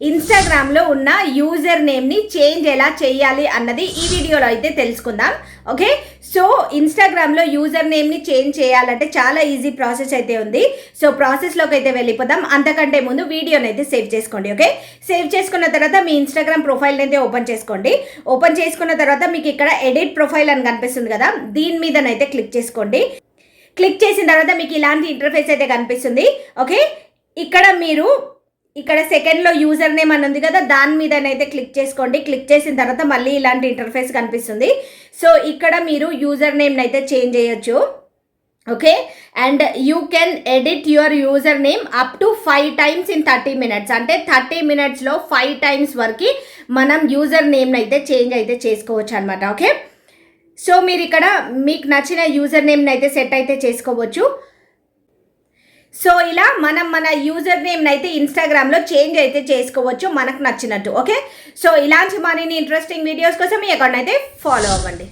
ఇన్స్టాగ్రామ్లో ఉన్న user నేమ్ని change ఎలా చేయాలి అన్నది ఈ వీడియోలో అయితే తెలుసుకుందాం. ఓకే, సో ఇన్స్టాగ్రామ్లో యూజర్ నేమ్ని చేంజ్ చేయాలంటే చాలా ఈజీ ప్రాసెస్ అయితే ఉంది. సో ప్రాసెస్లోకి అయితే వెళ్ళిపోదాం. అంతకంటే ముందు వీడియోని అయితే సేవ్ చేసుకోండి. ఓకే, సేవ్ చేసుకున్న తర్వాత మీ ఇన్స్టాగ్రామ్ ప్రొఫైల్ని అయితే ఓపెన్ చేసుకోండి. ఓపెన్ చేసుకున్న తర్వాత మీకు ఇక్కడ ఎడిట్ ప్రొఫైల్ అని కనిపిస్తుంది కదా, దీని మీదనైతే క్లిక్ చేసుకోండి. క్లిక్ చేసిన తర్వాత మీకు ఇలాంటి ఇంటర్ఫేస్ అయితే కనిపిస్తుంది. ఓకే, ఇక్కడ సెకండ్లో యూజర్ నేమ్ అని ఉంది కదా, దాని మీదనైతే క్లిక్ చేసుకోండి. క్లిక్ చేసిన తర్వాత మళ్ళీ ఇలాంటి ఇంటర్ఫేస్ కనిపిస్తుంది. సో ఇక్కడ మీరు యూజర్ నేమ్ని అయితే చేంజ్ చేయొచ్చు. Okay, and you can edit your user name up to 5 times in 30 minutes. అంటే 30 minutesలో 5 times వరకు మనం యూజర్ నేమ్ని అయితే చేంజ్ అయితే చేసుకోవచ్చు అనమాట. ఓకే, సో మీరు ఇక్కడ మీకు నచ్చిన యూజర్ నేమ్ని అయితే సెట్ అయితే చేసుకోవచ్చు. సో ఇలా మనం మన యూజర్ నేమ్ని అయితే ఇన్స్టాగ్రామ్లో చేంజ్ అయితే చేసుకోవచ్చు మనకు నచ్చినట్టు. ఓకే, సో ఇలాంటి మరిన్ని ఇంట్రెస్టింగ్ వీడియోస్ కోసం మీ అకౌంట్ అయితే ఫాలో అవ్వండి.